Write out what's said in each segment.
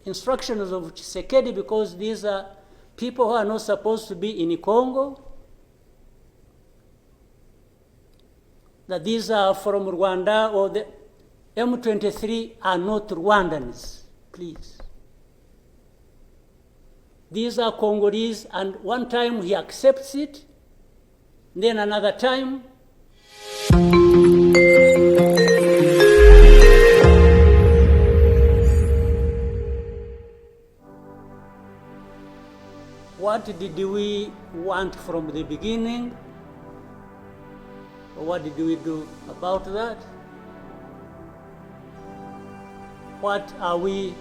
instructions of Tshisekedi, because these are people who are not supposed to be in Congo, that these are from Rwanda, or the M23 are not Rwandans, please. These are Congolese, and one time he accepts it, then another time what did we want from the beginning? What did we do about that? What are we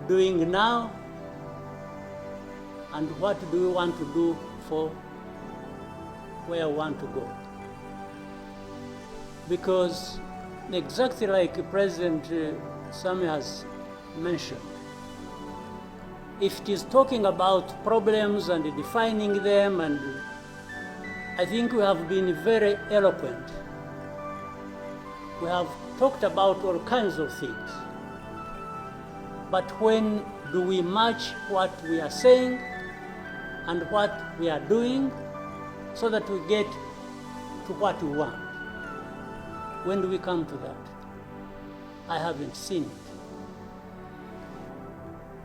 doing now? And what do we want to do for where we want to go? Because exactly like President Sami has mentioned, if it is talking about problems and defining them, and I think we have been very eloquent. We have talked about all kinds of things. But when do we match what we are saying and what we are doing so that we get to what we want? When do we come to that? I haven't seen it.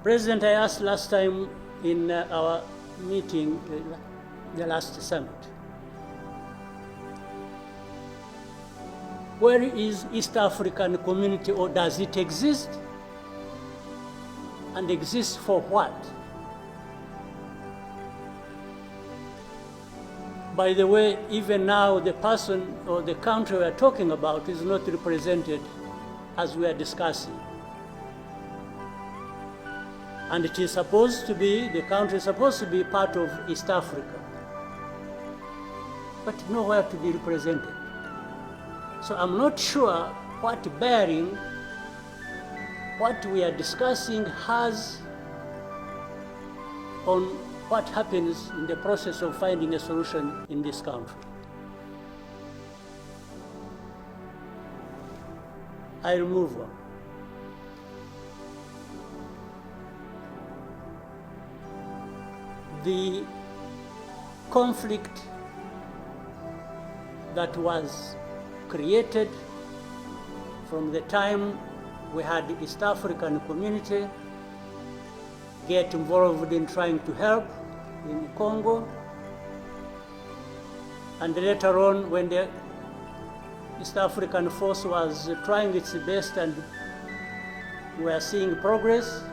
President, I asked last time in our meeting, the last summit, where is East African community, or does it exist? And exist for what? By the way, even now the person or the country we are talking about is not represented as we are discussing. And it is supposed to be, the country is supposed to be part of East Africa, but nowhere to be represented. So I'm not sure what bearing what we are discussing has on what happens in the process of finding a solution in this country. I'll move on. The conflict that was created from the time we had the East African community get involved in trying to help in Congo, and later on when the East African force was trying its best and we are seeing progress,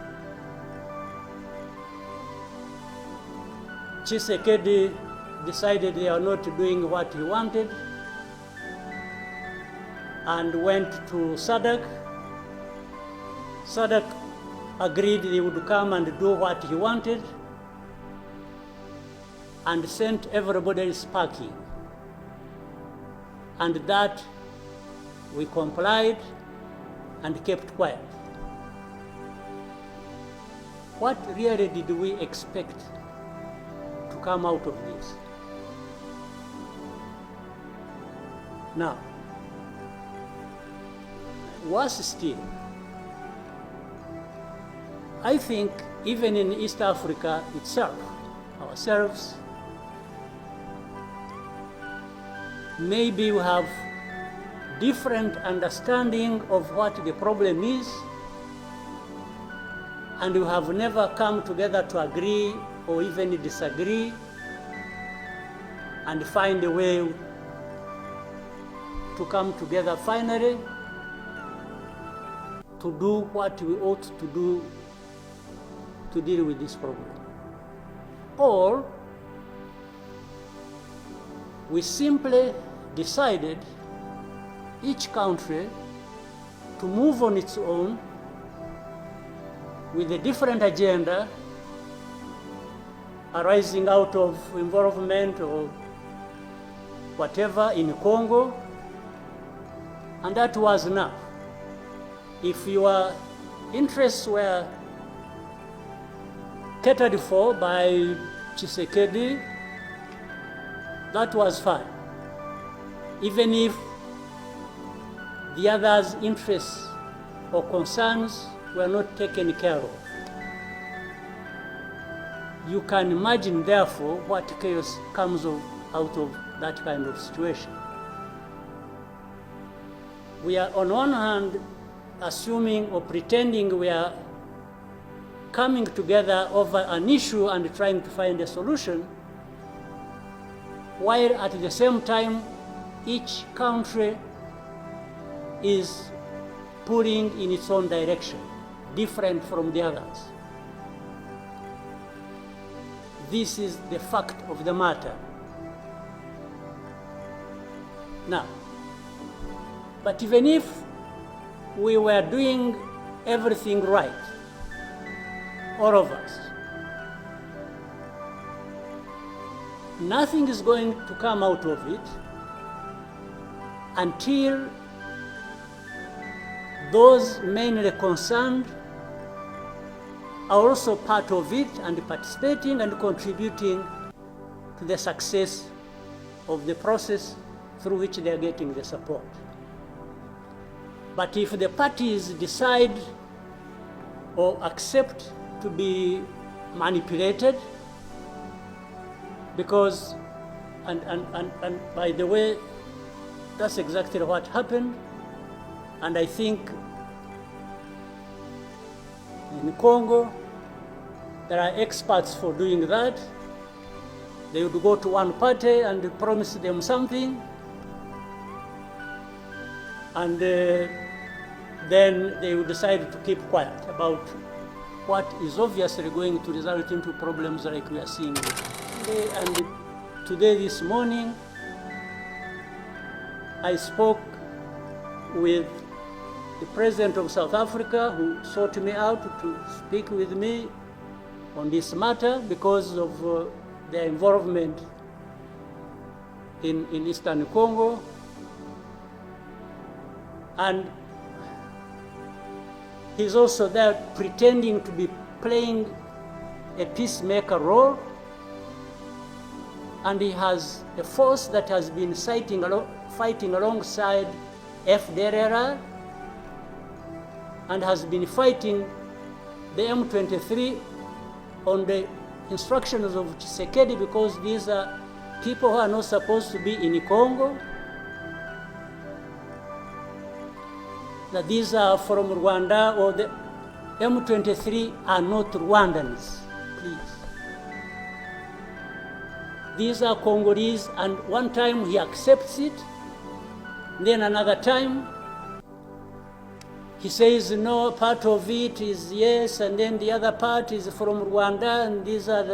Tshisekedi decided they are not doing what he wanted and went to SADC. SADC agreed he would come and do what he wanted and sent everybody packing. And that we complied and kept quiet. What really did we expect to come out of this? Now, worse still, I think even in East Africa itself, ourselves, maybe we have different understanding of what the problem is, and we have never come together to agree or even disagree and find a way to come together finally to do what we ought to do to deal with this problem. Or we simply decided, each country, to move on its own with a different agenda arising out of involvement or whatever in Congo, and that was enough. If your interests were catered for by Tshisekedi, that was fine. Even if the others' interests or concerns were not taken care of. You can imagine, therefore, what chaos comes out of that kind of situation. We are, on one hand, assuming or pretending we are coming together over an issue and trying to find a solution, while at the same time, each country is pulling in its own direction, different from the others. This is the fact of the matter. Now, but even if we were doing everything right, all of us, nothing is going to come out of it until those mainly concerned are also part of it and participating and contributing to the success of the process through which they are getting the support. But if the parties decide or accept to be manipulated, because, and by the way, that's exactly what happened, and I think in Congo, there are experts for doing that. They would go to one party and promise them something, and then they would decide to keep quiet about what is obviously going to result into problems like we are seeing today. And today, this morning, I spoke with the President of South Africa, who sought me out to speak with me on this matter because of their involvement in Eastern Congo. And he's also there pretending to be playing a peacemaker role. And he has a force that has been fighting alongside FDLR and has been fighting the M23 on the instructions of Tshisekedi, because these are people who are not supposed to be in Congo. That these are from Rwanda, or the M23 are not Rwandans, please. These are Congolese, and one time he accepts it, then another time he says no, part of it is yes, and then the other part is from Rwanda, and these are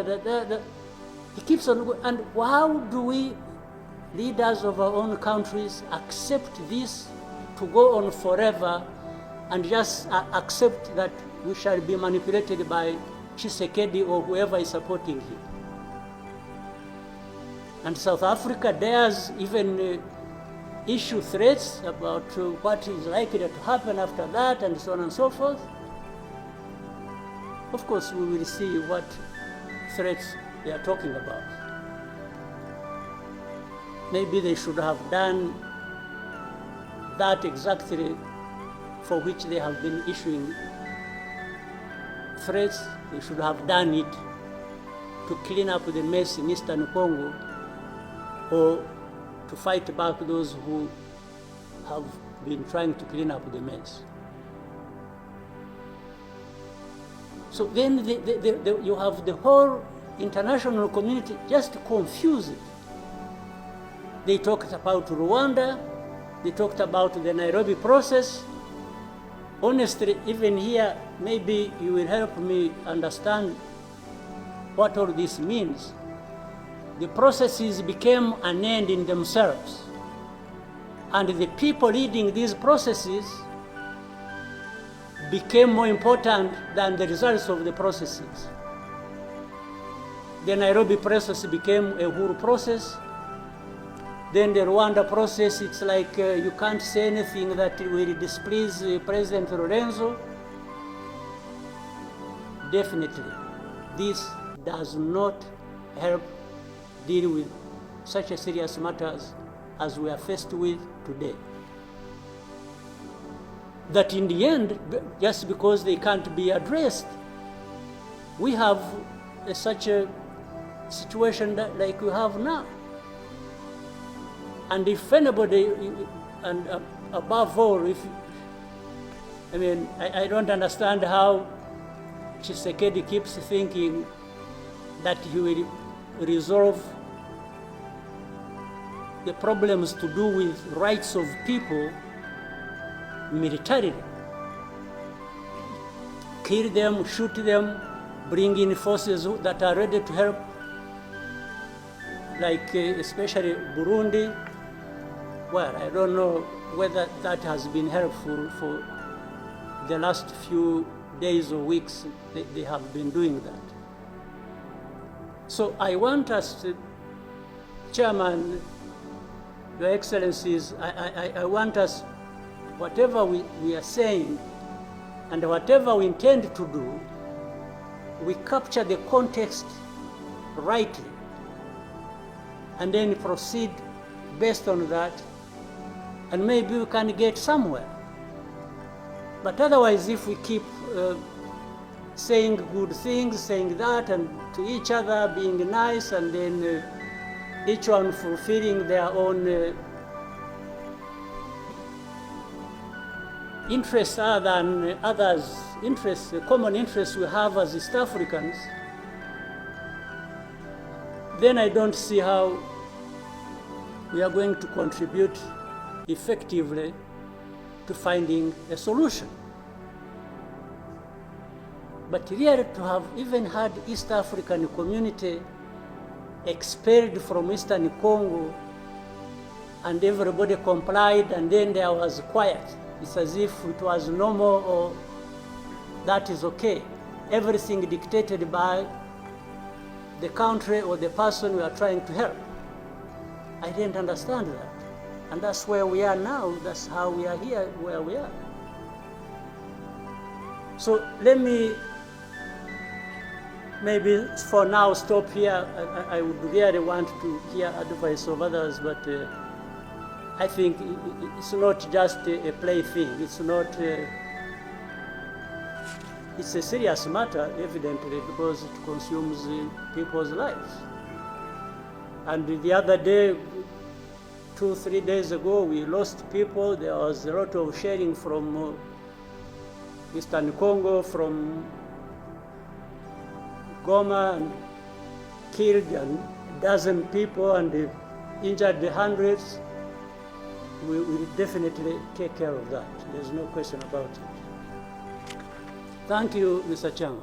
he keeps on going. And how do we, leaders of our own countries, accept this to go on forever and just accept that we shall be manipulated by Tshisekedi or whoever is supporting him? And South Africa dares even issue threats about what is likely to happen after that, and so on and so forth. Of course, we will see what threats they are talking about. Maybe they should have done that exactly for which they have been issuing threats. They should have done it to clean up the mess in Eastern Congo, or to fight back those who have been trying to clean up the mess. So then you have the whole international community just confused. They talked about Rwanda, they talked about the Nairobi process. Honestly, even here, maybe you will help me understand what all this means. The processes became an end in themselves, and the people leading these processes became more important than the results of the processes. The Nairobi process became a Uhuru process. Then the Rwanda process, it's like you can't say anything that will displease President Lorenzo. Definitely, this does not help deal with such a serious matters as we are faced with today. that in the end, just because they can't be addressed, we have such a situation like we have now. And if anybody, and above all, I don't understand how Tshisekedi keeps thinking that he will resolve the problems to do with rights of people militarily. Kill them, shoot them, bring in forces that are ready to help, like especially Burundi. Well, I don't know whether that has been helpful for the last few days or weeks. They have been doing that. So I want us to, Chairman, Your Excellencies, I want us, whatever we are saying and whatever we intend to do, we capture the context rightly and then proceed based on that, and maybe we can get somewhere. But otherwise, if we keep saying good things, saying that, and to each other, being nice, and then each one fulfilling their own interests other than others' interests, the common interests we have as East Africans, then I don't see how we are going to contribute effectively to finding a solution. But really, to have even had East African community expelled from Eastern Congo and everybody complied and then there was quiet. It's as if it was normal or that is okay. Everything dictated by the country or the person we are trying to help. I didn't understand that. And that's where we are now. That's how we are here where we are. So let me maybe for now stop here. I would really want to hear advice of others, but I think it's not just a plaything. It's not. It's a serious matter, evidently, because it consumes people's lives. And the other day, 2-3 days ago, we lost people. There was a lot of sharing from Eastern Congo, from Goma, and killed a dozen people and injured hundreds. We will definitely take care of that. There's no question about it. Thank you, Mr. Chairman.